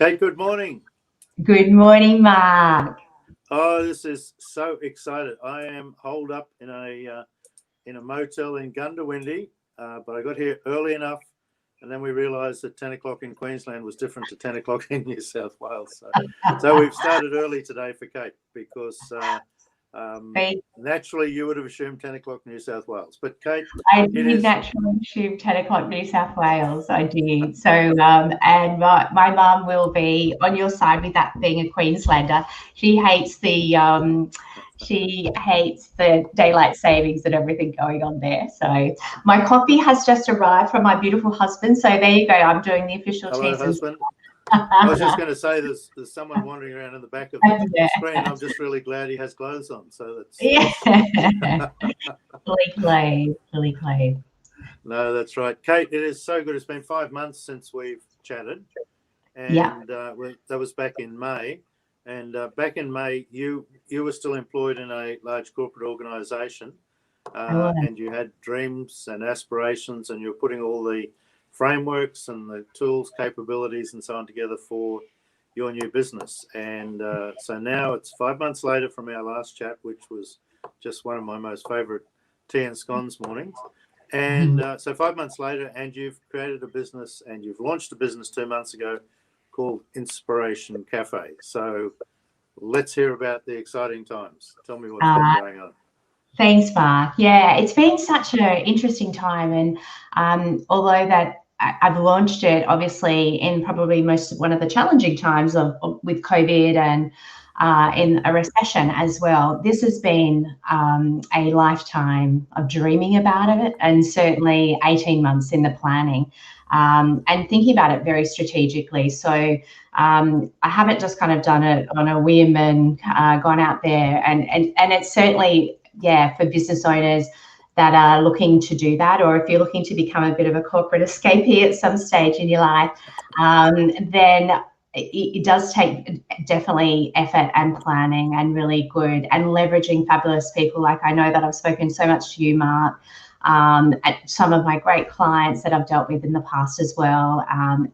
Kate, good morning. Good morning, Mark. Oh, this is so excited. I am holed up in a motel in Gundawindi, but I got here early enough, and then we realised that 10 o'clock in Queensland was different to 10 o'clock in New South Wales. So we've started early today for Kate because naturally you would have assumed 10 o'clock New South Wales. But Kate, I did naturally assume 10 o'clock New South Wales. I did. So, and my mum will be on your side with that being a Queenslander. She hates the daylight savings and everything going on there. So my coffee has just arrived from my beautiful husband. So there you go. I'm doing the official hello, tea. husband. I was just going to say there's someone wandering around in the back of the screen. I'm just really glad he has clothes on. So that's fully clothed. No, that's right. Kate, it is so good. It's been 5 months since we've chatted. And that was back in May. And back in May, you were still employed in a large corporate organisation, and you had dreams and aspirations, and you were putting all the frameworks and the tools, capabilities, and so on together for your new business. And so now it's 5 months later from our last chat, which was just one of my most favourite tea and scones mornings. And so 5 months later, and you've created a business, and you've launched a business 2 months ago called Inspiration Cafe. So let's hear about the exciting times. Tell me what's been going on. Thanks, Mark. Yeah, it's been such an interesting time. And although that I've launched it obviously in probably one of the challenging times with COVID and in a recession as well, this has been a lifetime of dreaming about it, and certainly 18 months in the planning and thinking about it very strategically. So I haven't just kind of done it on a whim and gone out there, and it's certainly, for business owners that are looking to do that, or if you're looking to become a bit of a corporate escapee at some stage in your life, then it does take definitely effort and planning and really good, and leveraging fabulous people. Like, I know that I've spoken so much to you, Mark, at some of my great clients that I've dealt with in the past as well,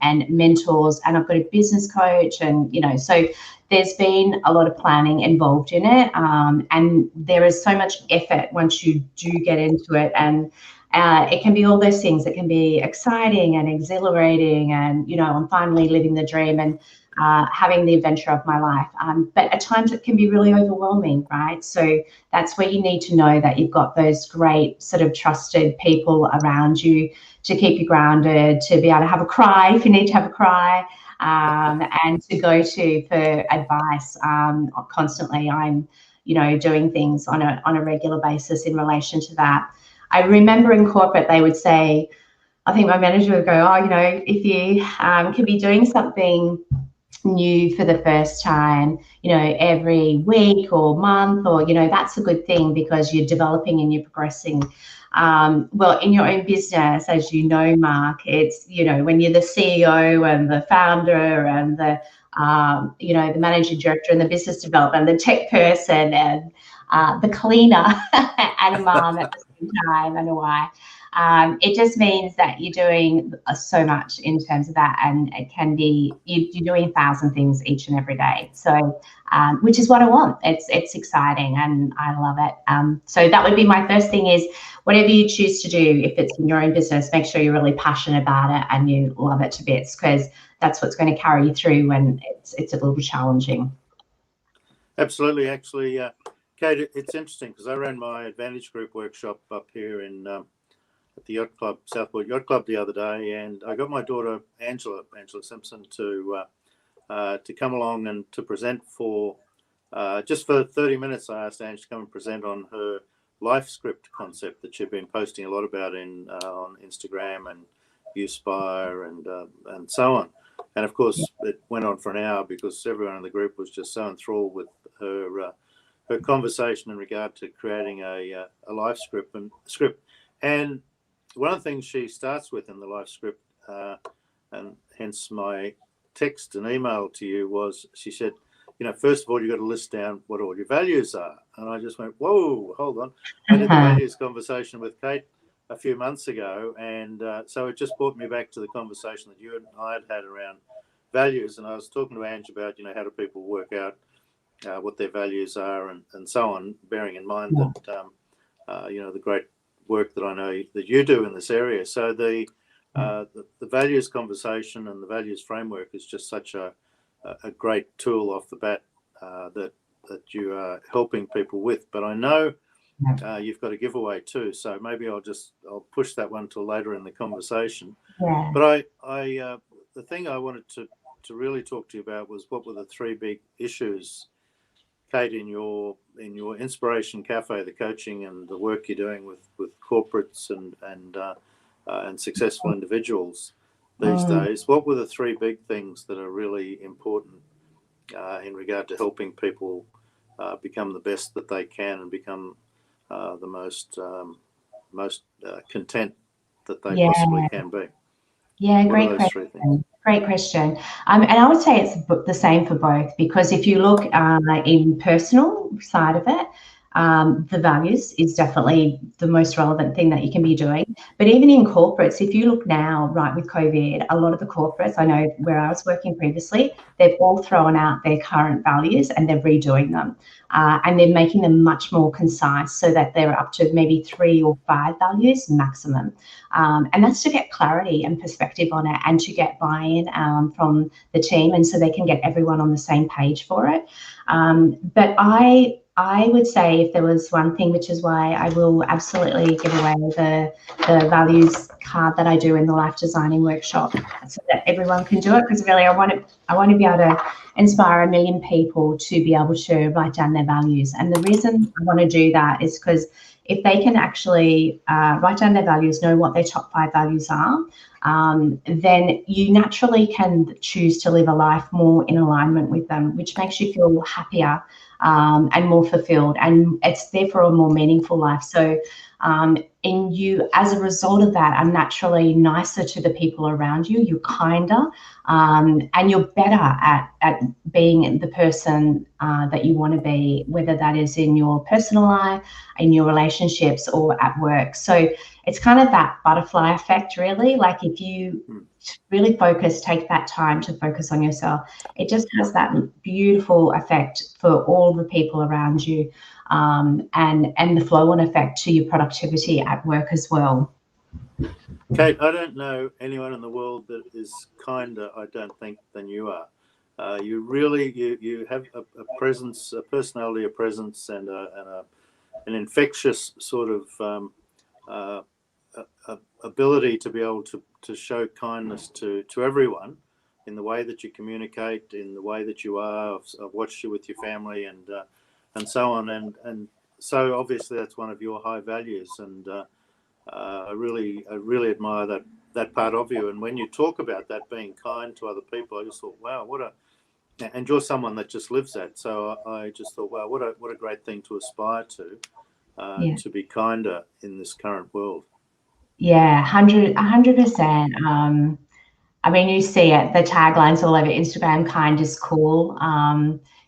and mentors, and I've got a business coach, and so there's been a lot of planning involved in it, and there is so much effort once you do get into it. And it can be all those things. It can be exciting and exhilarating, and I'm finally living the dream and having the adventure of my life. But at times it can be really overwhelming, right? So that's where you need to know that you've got those great sort of trusted people around you to keep you grounded, to be able to have a cry if you need to have a cry, and to go to for advice constantly. I'm doing things on a regular basis in relation to that. I remember in corporate they would say, I think my manager would go, if you can be doing something new for the first time, every week or month, or that's a good thing, because you're developing and you're progressing. Well, in your own business, as you know, Mark, it's when you're the CEO and the founder and the the managing director and the business development, the tech person and the cleaner and a mom at the same time, and a wife. It just means that you're doing so much in terms of that, and it can be you're doing 1,000 things each and every day. So, which is what I want. It's exciting and I love it. So that would be my first thing: is whatever you choose to do, if it's in your own business, make sure you're really passionate about it and you love it to bits, because that's what's going to carry you through when it's a little challenging. Absolutely, actually, Kate, it's interesting because I ran my Advantage Group workshop up here in at the Yacht Club, Southport Yacht Club, the other day, and I got my daughter Angela Simpson to come along and to present for just for 30 minutes. I asked Ange to come and present on her life script concept that she'd been posting a lot about on Instagram and Uspire and so on. And of course, it went on for an hour because everyone in the group was just so enthralled with her conversation in regard to creating a life script. And one of the things she starts with in the life script, and hence my text and email to you, was she said, first of all, you've got to list down what all your values are. And I just went, whoa, hold on. I did the values conversation with Kate a few months ago. And so it just brought me back to the conversation that you and I had around values, and I was talking to Ange about, how do people work out what their values are and so on, bearing in mind that, the great work that I know that you do in this area. So the values conversation and the values framework is just such a great tool off the bat that you are helping people with. But I know you've got a giveaway too, so maybe I'll push that one till later in the conversation. Yeah. But I the thing I wanted to really talk to you about was what were the three big issues, Cate, in your Inspiration Cafe, the coaching and the work you're doing with corporates and successful individuals these days. What were the three big things that are really important in regard to helping people become the best that they can and become the most content that they possibly can be? Yeah, What are great those question. three things? Great question. And I would say it's the same for both, because if you look in personal side of it, the values is definitely the most relevant thing that you can be doing. But even in corporates, if you look now, right, with COVID, a lot of the corporates, I know where I was working previously, they've all thrown out their current values and they're redoing them. And they're making them much more concise so that they're up to maybe 3 or 5 values maximum. And that's to get clarity and perspective on it and to get buy-in from the team, and so they can get everyone on the same page for it. But I would say, if there was one thing, which is why I will absolutely give away the values card that I do in the life designing workshop, so that everyone can do it, because really I want to be able to inspire 1 million people to be able to write down their values. And the reason I want to do that is because if they can actually write down their values, know what their top 5 values are, then you naturally can choose to live a life more in alignment with them, which makes you feel happier and more fulfilled, and it's therefore a more meaningful life. So and you, as a result of that, are naturally nicer to the people around you. You're kinder, and you're better at being the person that you want to be, whether that is in your personal life, in your relationships, or at work. So it's kind of that butterfly effect, really. Like, if you really take that time to focus on yourself, it just has that beautiful effect for all the people around you, and the flow-on effect to your productivity at work as well. Cate, I don't know anyone in the world that is kinder, I don't think, than you are. You really, you have a presence, a personality, a presence, and an infectious sort of ability to be able to show kindness to everyone in the way that you communicate, in the way that you are. I've watched you with your family and so on, and so obviously that's one of your high values, and I really admire that part of you. And when you talk about that, being kind to other people, I just thought, wow, and you're someone that just lives that. So I just thought, wow, what a great thing to aspire to be kinder in this current world. Yeah, 100%. I mean, you see it, the taglines all over Instagram: kind is cool,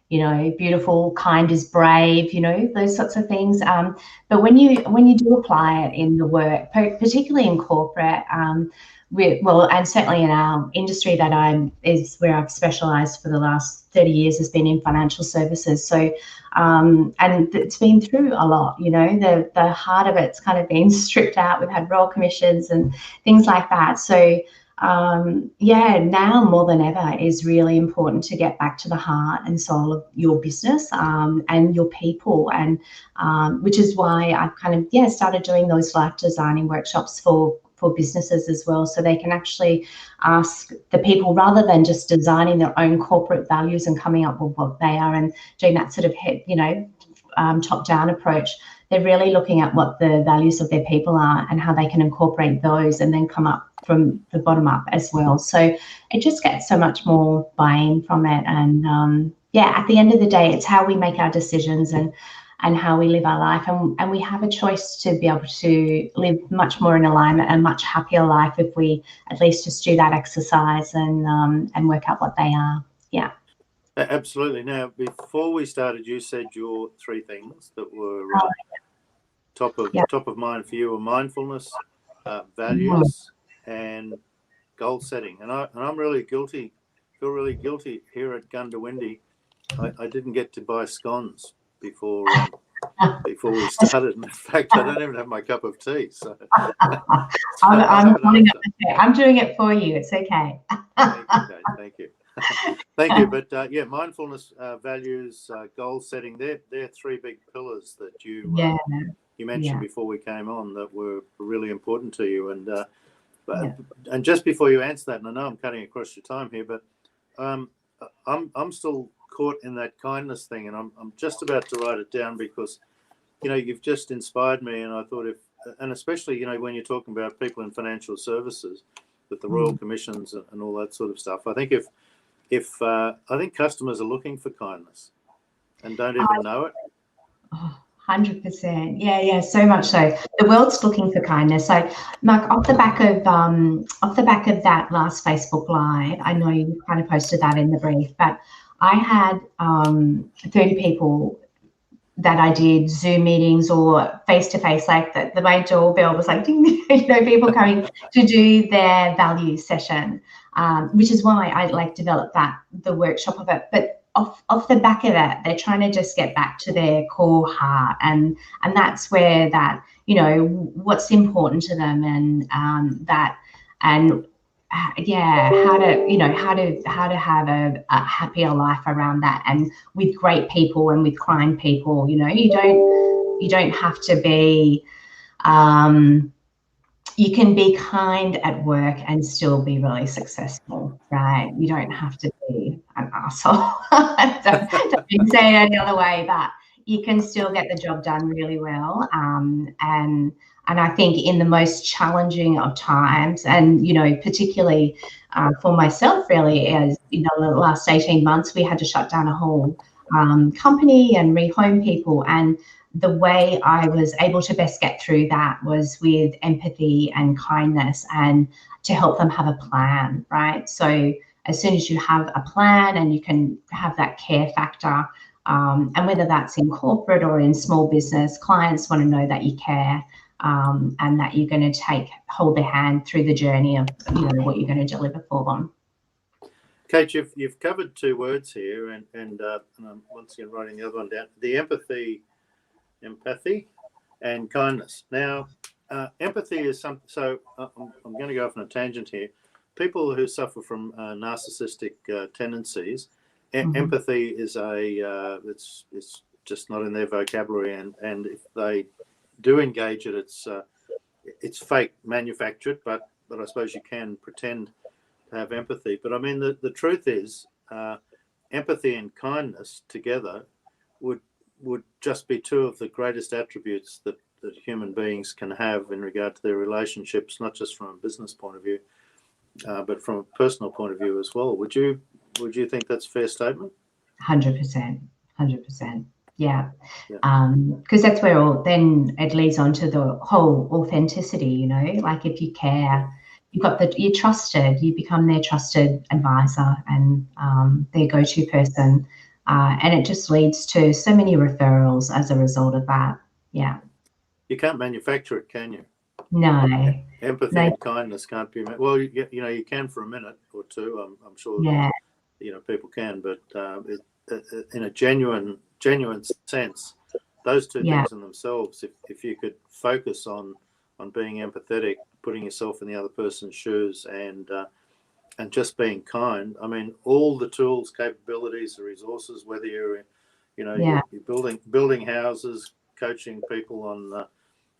beautiful, kind is brave, those sorts of things. But when you do apply it in the work, particularly in corporate, and certainly in our industry is where I've specialized for the last 30 years, has been in financial services. So, and it's been through a lot, the heart of it's kind of been stripped out. We've had royal commissions and things like that. So, now more than ever is really important to get back to the heart and soul of your business, and your people, and which is why I've kind of started doing those life designing workshops for businesses as well, so they can actually ask the people, rather than just designing their own corporate values and coming up with what they are and doing that sort of top-down approach. They're really looking at what the values of their people are and how they can incorporate those, and then come up from the bottom up as well. So it just gets so much more buy-in from it. And at the end of the day, it's how we make our decisions and how we live our life. And we have a choice to be able to live much more in alignment and much happier life if we at least just do that exercise and work out what they are. Yeah. Absolutely. Now, before we started, you said your 3 things that were top of mind for you were mindfulness, values, and goal setting. And I'm really guilty really guilty here at Gundawindi. I didn't get to buy scones before we started. In fact, I don't even have my cup of tea. So, I'm doing it for you. It's okay. Thank you, Kate. Thank you. Thank you. But yeah, mindfulness, values, goal setting, they're three big pillars that you mentioned before we came on that were really important to you. And just before you answer that, and I know I'm cutting across your time here, but I'm still caught in that kindness thing, and I'm just about to write it down because, you've just inspired me, and I thought and especially, when you're talking about people in financial services with the Royal Commissions and all that sort of stuff, I think I think customers are looking for kindness and don't even know it. 100%. Yeah, so much so. The world's looking for kindness. So, Mark, off the back of that last Facebook Live, I know you kind of posted that in the brief, but I had 30 people that I did Zoom meetings or face-to-face, like the my doorbell was like, people coming to do their values session, which is why I developed the workshop of it. But off the back of that, they're trying to just get back to their core heart, and that's where that, what's important to them, and how to have a happier life around that, and with great people and with kind people. You don't have to be. You can be kind at work and still be really successful, right? You don't have to be an asshole. Don't say it any other way, but you can still get the job done really well. And I think in the most challenging of times, and particularly for myself, really, as the last 18 months, we had to shut down a whole company and rehome people, and the way I was able to best get through that was with empathy and kindness, and to help them have a plan, right? So as soon as you have a plan and you can have that care factor, and whether that's in corporate or in small business, clients want to know that you care, and that you're going to hold their hand through the journey of what you're going to deliver for them. Kate, you've covered two words here, and I'm once again writing the other one down: the empathy and kindness. Now, empathy is something. So I'm going to go off on a tangent here. People who suffer from narcissistic tendencies, empathy is it's just not in their vocabulary, and if they do engage it, it's fake, manufactured. But I suppose you can pretend to have empathy. But I mean, the truth is, empathy and kindness together would just be two of the greatest attributes that human beings can have in regard to their relationships, not just from a business point of view, but from a personal point of view as well. Would you think that's a fair statement? 100%. Yeah. Because that's where then it leads on to the whole authenticity, like if you care, you're trusted, you become their trusted advisor and their go-to person. And it just leads to so many referrals as a result of that. Yeah. You can't manufacture it, can you? No. Empathy and kindness can't be. Well, you can for a minute or two. I'm sure. Yeah. People can, but in a genuine sense, those two things in themselves, if you could focus on being empathetic, putting yourself in the other person's shoes, and just being kind. I mean, all the tools, capabilities, the resources, whether you're building houses, coaching people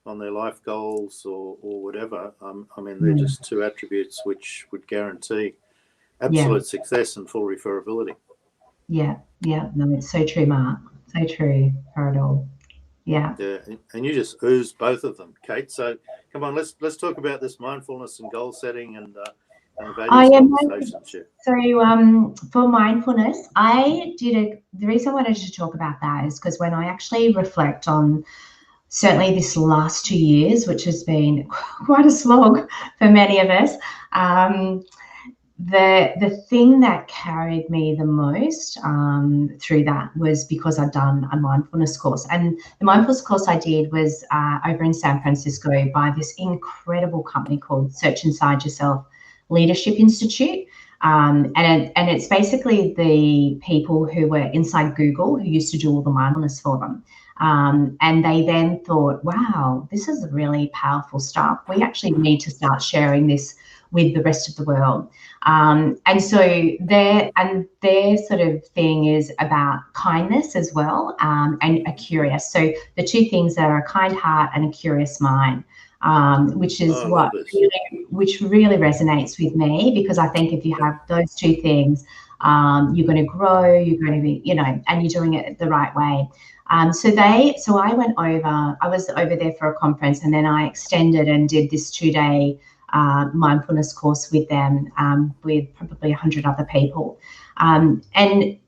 on their life goals or whatever. I mean, they're just two attributes which would guarantee absolute success and full referability. Yeah. No, it's so true, Mark. So true, Paradol. Yeah. Yeah, and you just ooze both of them, Kate. So come on, let's talk about this mindfulness and goal setting and value conversations. So for mindfulness, the reason I wanted to talk about that is because when I actually reflect on certainly this last 2 years, which has been quite a slog for many of us, the thing that carried me the most through that was because I'd done a mindfulness course. And the mindfulness course I did was over in San Francisco by this incredible company called Search Inside Yourself Leadership Institute. And it's basically the people who were inside Google who used to do all the mindfulness for them. And they then thought, wow, this is really powerful stuff. We actually need to start sharing this with the rest of the world. And so their sort of thing is about kindness as well, and a curious. So the two things are a kind heart and a curious mind, which is which really resonates with me, because I think if you have those two things, you're going to grow, you're going to be, and you're doing it the right way. So I went over, I was over there for a conference, and then I extended and did this 2-day mindfulness course with them, with probably 100 other people. And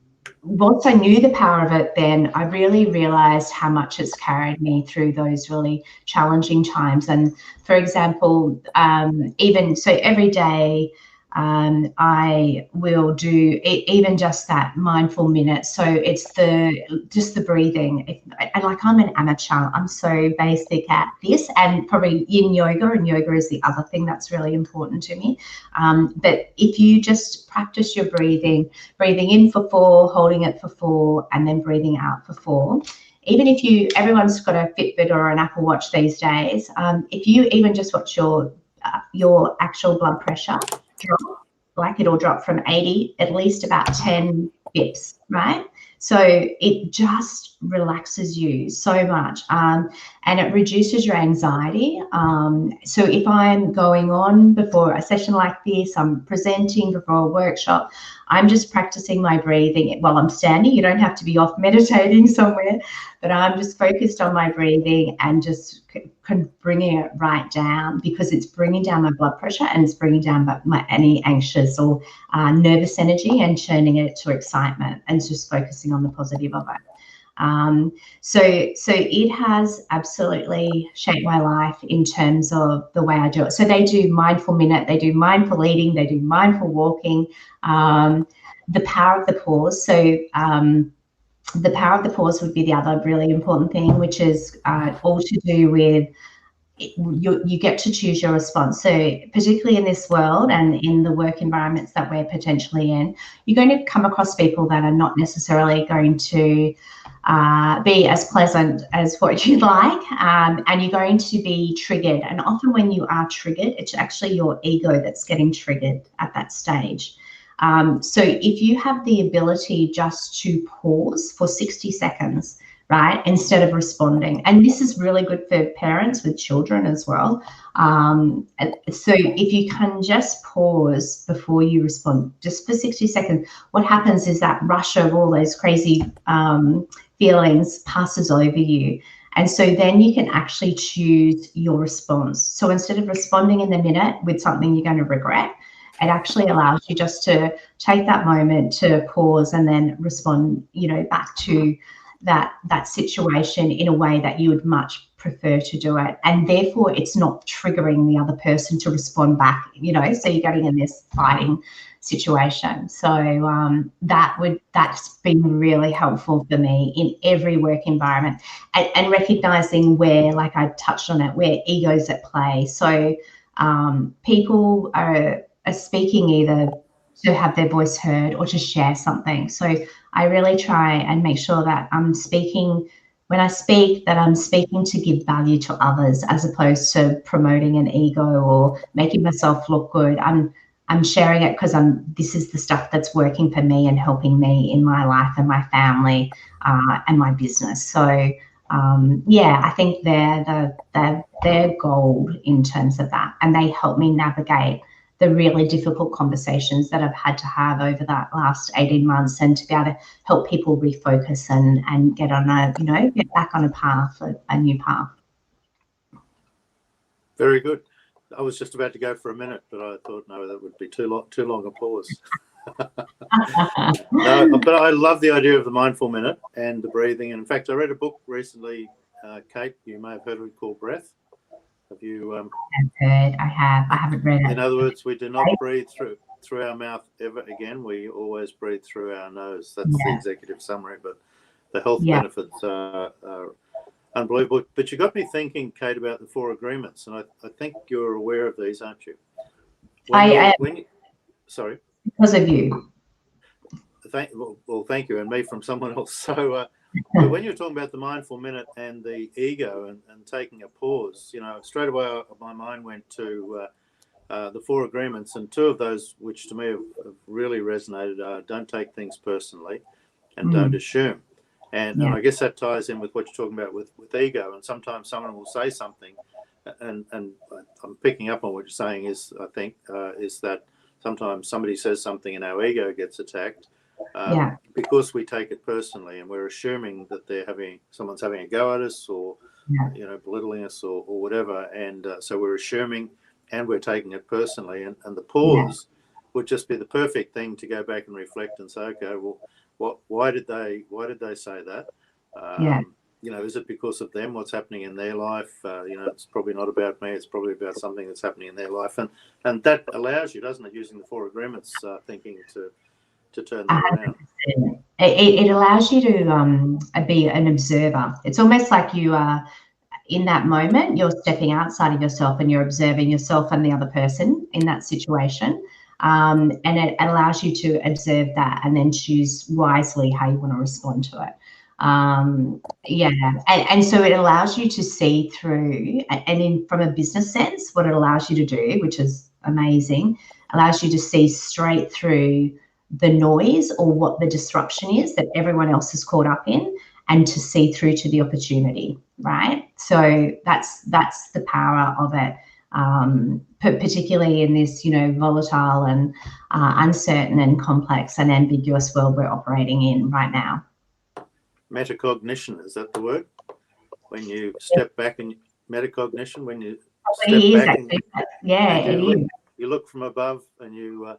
once I knew the power of it, then I really realized how much it's carried me through those really challenging times. And for example, even so every day, I will do even just that mindful minute. So it's just the breathing. And like, I'm an amateur, I'm so basic at this, and probably in yoga, and yoga is the other thing that's really important to me. But if you just practice your breathing in for 4, holding it for 4, and then breathing out for 4. Even if everyone's got a Fitbit or an Apple Watch these days, if you even just watch your actual blood pressure drop, like it'll drop from 80 at least about 10 bips, right? So it just relaxes you so much, and it reduces your anxiety. So if I'm going on before a session like this, I'm presenting before a workshop, I'm just practicing my breathing while I'm standing. You don't have to be off meditating somewhere, but I'm just focused on my breathing and just bringing it right down, because it's bringing down my blood pressure, and it's bringing down any anxious or nervous energy, and turning it to excitement, and just focusing on the positive of it. So it has absolutely shaped my life in terms of the way I do it. So they do mindful minute, they do mindful eating, they do mindful walking, the power of the pause. So the power of the pause would be the other really important thing, which is all to do with you get to choose your response. So particularly in this world and in the work environments that we're potentially in, you're going to come across people that are not necessarily going to be as pleasant as what you'd like, and you're going to be triggered. And often when you are triggered, it's actually your ego that's getting triggered at that stage. So if you have the ability just to pause for 60 seconds, right, instead of responding, and this is really good for parents with children as well. So if you can just pause before you respond, just for 60 seconds, what happens is that rush of all those crazy feelings passes over you. And so then you can actually choose your response. So instead of responding in the minute with something you're going to regret, it actually allows you just to take that moment to pause and then respond, back to that situation in a way that you would much prefer to do it. And therefore it's not triggering the other person to respond back, so you're getting in this fighting situation. So that's been really helpful for me in every work environment, and recognizing where, like I touched on it, where ego's at play. So people are speaking either to have their voice heard or to share something. So I really try and make sure that I'm speaking, when I speak, that I'm speaking to give value to others, as opposed to promoting an ego or making myself look good. I'm sharing it because this is the stuff that's working for me and helping me in my life and my family and my business. So I think they're gold in terms of that, and they help me navigate the really difficult conversations that I've had to have over that last 18 months, and to be able to help people refocus and get on get back on a new path. Very good. I was just about to go for a minute, but I thought, no, that would be too long a pause. No, but I love the idea of the mindful minute and the breathing. And in fact, I read a book recently, Kate, you may have heard of it, called Breath. Have you? I haven't read it. In other words, we do not breathe through our mouth ever again. We always breathe through our nose. That's the executive summary, but the health benefits are unbelievable. But you got me thinking, Kate, about the 4 agreements, and I think you're aware of these, aren't you? Sorry. because of you. Thank you, and me from someone else. So, but when you're talking about the mindful minute and the ego and taking a pause, straight away my mind went to the 4 agreements, and 2 of those, which to me have really resonated, are don't take things personally and don't assume. And I guess that ties in with what you're talking about with ego. And sometimes someone will say something, and I'm picking up on what you're saying is, I think, is that sometimes somebody says something and our ego gets attacked. Because we take it personally and we're assuming that someone's having a go at us, or belittling us, or whatever, and so we're assuming and we're taking it personally, and the pause would just be the perfect thing to go back and reflect and say, okay, well, why did they say that? Is it because of them, what's happening in their life? It's probably not about me, it's probably about something that's happening in their life, and that allows you, doesn't it, using the 4 agreements thinking to turn that around. It allows you to be an observer. It's almost like you are in that moment, you're stepping outside of yourself and you're observing yourself and the other person in that situation. And it allows you to observe that and then choose wisely how you want to respond to it. And so it allows you to see through, and from a business sense, what it allows you to do, which is amazing, allows you to see straight through the noise or what the disruption is that everyone else is caught up in, and to see through to the opportunity, right? So that's the power of it, particularly in this, volatile and uncertain and complex and ambiguous world we're operating in right now. Metacognition, is that the word? When you step back, and metacognition, when you step back and you look from above, and you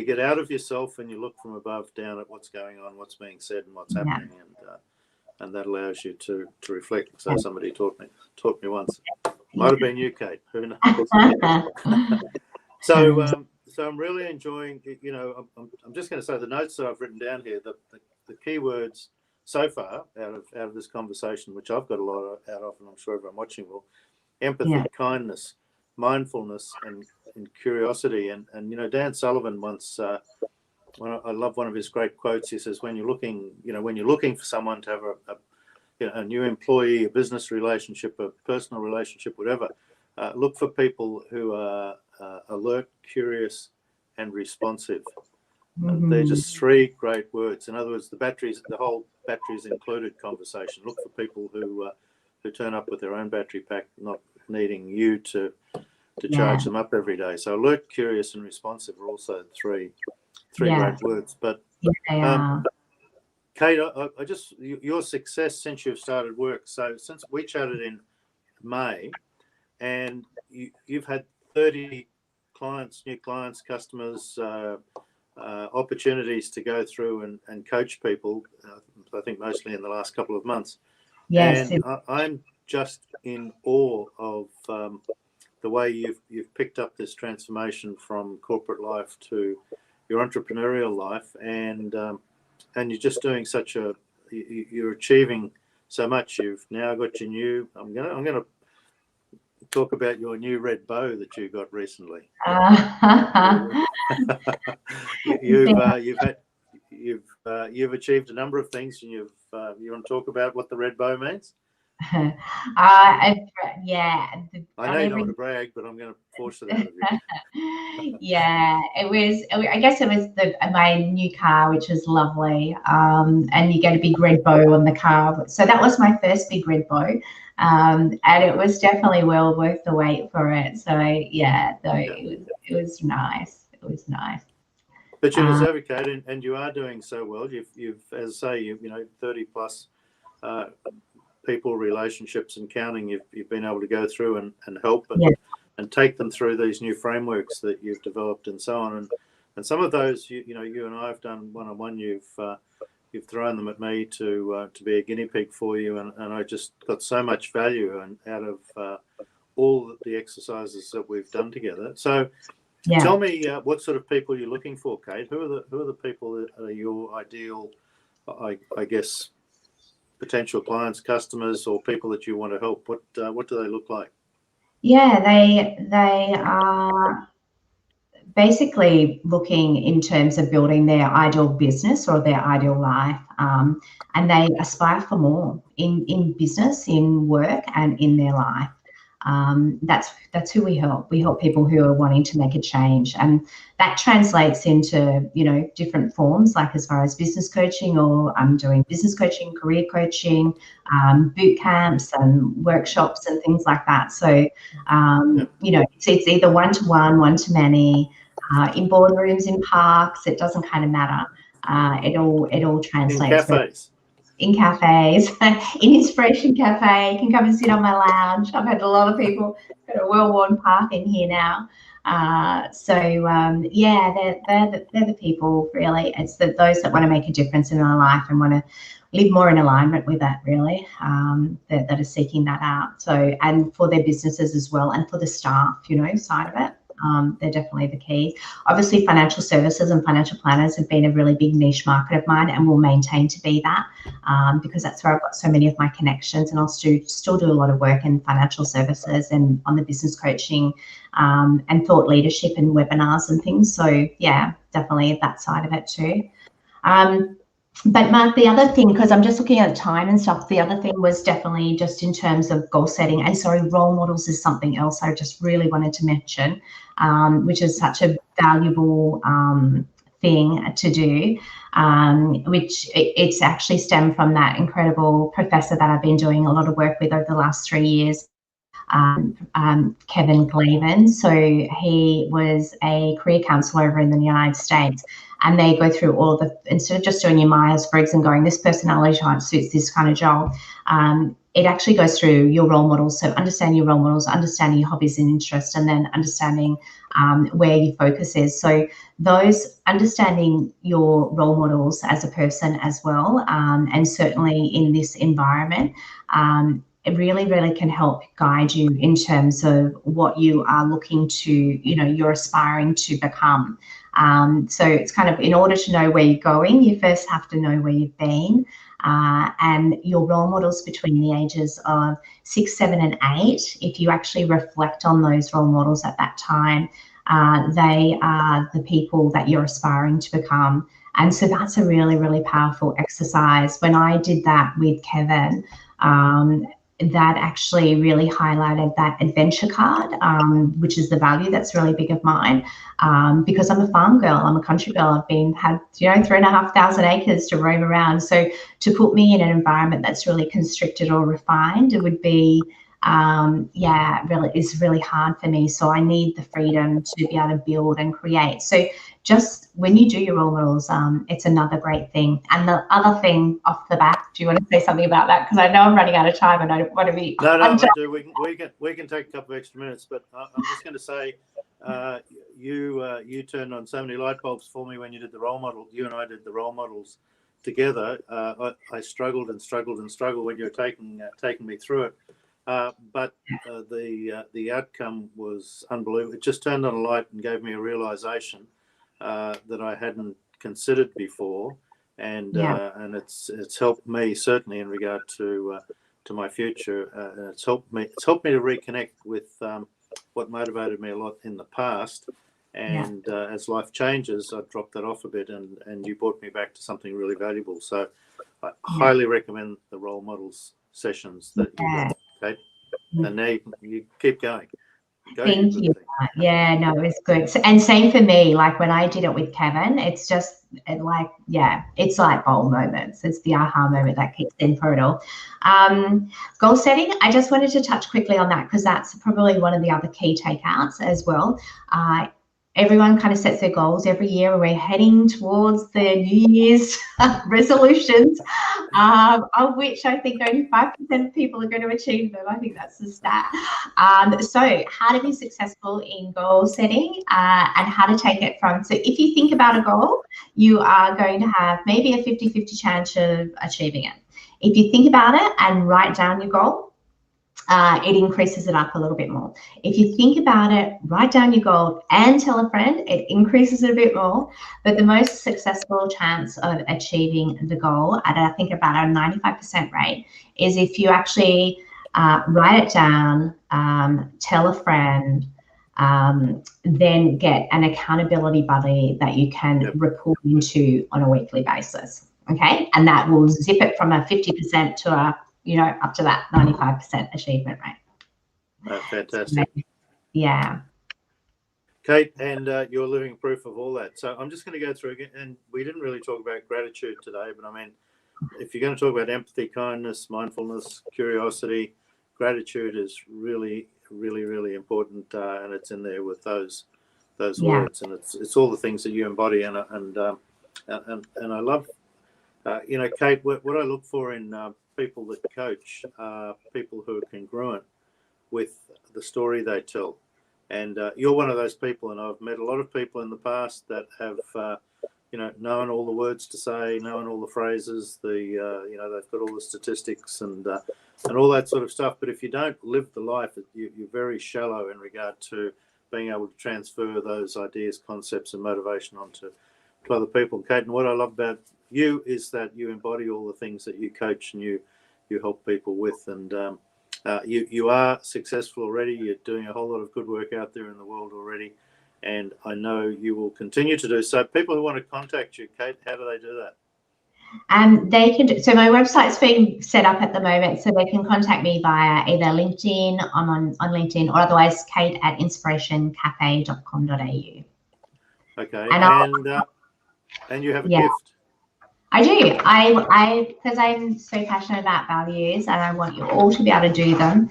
get out of yourself and you look from above down at what's going on, what's being said, and what's happening, and that allows you to reflect. So somebody taught me once. Might have been you, Cate. Who knows? So I'm really enjoying. I'm just going to say the notes that I've written down here. The keywords so far out of this conversation, which I've got a lot out of, and I'm sure everyone watching will: empathy, kindness, mindfulness, and curiosity. And Dan Sullivan once, I love one of his great quotes. He says, when you're looking for someone to have a new employee, a business relationship, a personal relationship, whatever, look for people who are alert, curious, and responsive. And they're just 3 great words. In other words, the whole batteries included conversation. Look for people who turn up with their own battery pack, not needing you to charge them up every day. So alert, curious, and responsive are also 3 great words. But Cate, I just, your success since you've started work. So since we chatted in May, and you've had 30 clients, new clients, customers, opportunities to go through and coach people, I think mostly in the last couple of months. Yes. And I'm just in awe of the way you've picked up this transformation from corporate life to your entrepreneurial life, and you're just doing you're achieving so much. You've now got your new. I'm gonna talk about your new red bow that you got recently. You've achieved a number of things, and you want to talk about what the red bow means? I know you don't want to brag, but I'm going to force it out of you. It was. I guess it was my new car, which was lovely. And you get a big red bow on the car. So that was my first big red bow, and it was definitely well worth the wait for it. So it was nice. It was nice. But you deserve it, Cate, and you are doing so well. You've as I say, 30 plus people, relationships, and counting. You've been able to go through and help and take them through these new frameworks that you've developed and so on. And some of those, you and I have done one-on-one. You've thrown them at me to be a guinea pig for you, and I just got so much value out of all the exercises that we've done together. So. Yeah. Tell me what sort of people you're looking for, Cate. Who are the people that are your ideal, I guess, potential clients, customers, or people that you want to help? What do they look like? Yeah, they are basically looking in terms of building their ideal business or their ideal life, and they aspire for more in business, in work, and in their life. That's who we help. We help people who are wanting to make a change, and that translates into, you know, different forms, like as far as business coaching, or I'm doing business coaching, career coaching, boot camps and workshops and things like that. So, you know, it's either one-to-one, one-to-many, in boardrooms, in parks. It doesn't kind of matter. It all translates. In cafes, in Inspiration Cafe. You can come and sit on my lounge. I've had a lot of people, got a well-worn path in here now. Yeah, they're the people, really. It's those that want to make a difference in their life and want to live more in alignment with that, really, that are seeking that out. So, and for their businesses as well, and for the staff, you know, side of it. They're definitely the key. Obviously, financial services and financial planners have been a really big niche market of mine, and will maintain to be that, because that's where I've got so many of my connections, and I'll still do a lot of work in financial services and on the business coaching, and thought leadership and webinars and things. So yeah, definitely that side of it too. But Mark, the other thing, because I'm just looking at time and stuff, the other thing was definitely just in terms of goal setting, and sorry, role models is something else I just really wanted to mention, which is such a valuable thing to do, which it's actually stemmed from that incredible professor that I've been doing a lot of work with over the last 3 years, Kevin Glavin. So he was a career counselor over in the United States, and they go through all the, instead of just doing your Myers-Briggs and going, this personality type suits this kind of job, it actually goes through your role models. So understanding your role models, understanding your hobbies and interests, and then understanding where your focus is. So those, understanding your role models as a person as well, and certainly in this environment, it really, really can help guide you in terms of what you are looking to, you know, you're aspiring to become. So it's kind of, in order to know where you're going, you first have to know where you've been, and your role models between the ages of 6, 7, and 8, if you actually reflect on those role models at that time, they are the people that you're aspiring to become. And so that's a really, really powerful exercise. When I did that with Kevin, that actually really highlighted that adventure card, which is the value that's really big of mine, because I'm a farm girl, I'm a country girl. I've had, you know, 3,500 acres to roam around. So to put me in an environment that's really constricted or refined, it would be, really, is really hard for me. So I need the freedom to be able to build and create. So just when you do your role models, it's another great thing. And the other thing off the back, do you want to say something about that? Because I know I'm running out of time and I don't want to be. No, I do. We can take a couple of extra minutes, but I'm just going to say, you turned on so many light bulbs for me when you did the role model. You and I did the role models together. I struggled and struggled and struggled when you were taking me through it. But the outcome was unbelievable. It just turned on a light and gave me a realization that I hadn't considered before, and it's helped me certainly in regard to my future. It's helped me to reconnect with what motivated me a lot in the past, and as life changes, I dropped that off a bit, and you brought me back to something really valuable. So I highly recommend the role models sessions that you got, Kate. And now you keep going. Thank you. Yeah, no, it's good. So, and same for me, like when I did it with Kevin, it's just like, it's like bulb moments. It's the aha moment that kicks in for it all. Goal setting, I just wanted to touch quickly on that, because that's probably one of the other key takeouts as well. Everyone kind of sets their goals every year. We're heading towards the New Year's resolutions, of which I think only 5% of people are going to achieve them. I think that's the stat. So how to be successful in goal setting, and how to take it from, so if you think about a goal, you are going to have maybe a 50-50 chance of achieving it. If you think about it and write down your goal, it increases it up a little bit more. If you think about it, write down your goal and tell a friend, it increases it a bit more. But the most successful chance of achieving the goal at, I think, about a 95% rate is if you actually write it down, tell a friend, then get an accountability buddy that you can report into on a weekly basis. Okay, and that will zip it from a 50% to a, up to that 95% achievement rate. Fantastic. So, yeah. Cate, and you're living proof of all that. So I'm just going to go through again, and we didn't really talk about gratitude today, but I mean, if you're going to talk about empathy, kindness, mindfulness, curiosity, gratitude is really, really, really important, and it's in there with those words, and it's all the things that you embody, and I love, Cate, what I look for in people that coach are people who are congruent with the story they tell. And you're one of those people, and I've met a lot of people in the past that have, known all the words to say, known all the phrases, they've got all the statistics and all that sort of stuff. But if you don't live the life, you're very shallow in regard to being able to transfer those ideas, concepts, and motivation onto other people. Cate, and what I love about you is that you embody all the things that you coach and you help people with, and you are successful already. You're doing a whole lot of good work out there in the world already, and I know you will continue to do so. People who want to contact you, Cate, how do they do that? They can. So my website's being set up at the moment, so they can contact me via either LinkedIn. I'm on LinkedIn, or otherwise kate@inspirationcafe.com.au. Okay, and you have a gift. I do. Because I'm so passionate about values, and I want you all to be able to do them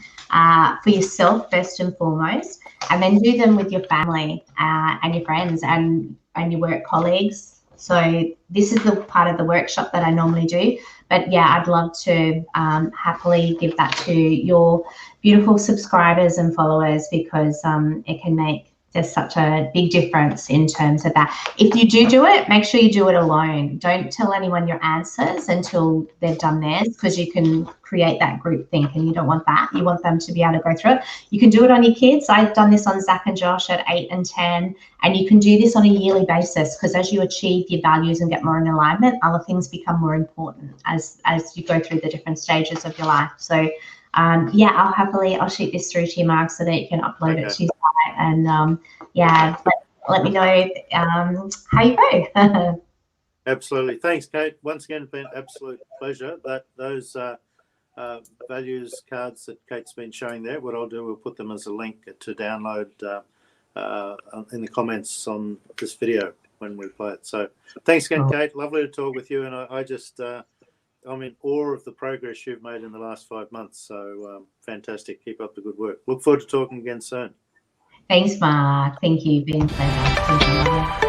for yourself first and foremost, and then do them with your family and your friends and your work colleagues. So this is the part of the workshop that I normally do. But yeah, I'd love to happily give that to your beautiful subscribers and followers, because it can make there's such a big difference in terms of that. If you do it, make sure you do it alone. Don't tell anyone your answers until they've done theirs, because you can create that group think, and you don't want that. You want them to be able to go through it. You can do it on your kids. I've done this on Zach and Josh at 8 and 10, and you can do this on a yearly basis, because as you achieve your values and get more in alignment, other things become more important as you go through the different stages of your life. So I'll shoot this through to you, Mark, so that you can upload it to your site, and let me know how you go. Absolutely. Thanks, Cate. Once again, it's been an absolute pleasure. Those values cards that Kate's been showing there, what I'll do, we'll put them as a link to download in the comments on this video when we play it. So thanks again, Cate. Lovely to talk with you, and I'm in awe of the progress you've made in the last 5 months. So fantastic. Keep up the good work. Look forward to talking again soon. Thanks, Mark. Thank you. Been a pleasure. Thank you.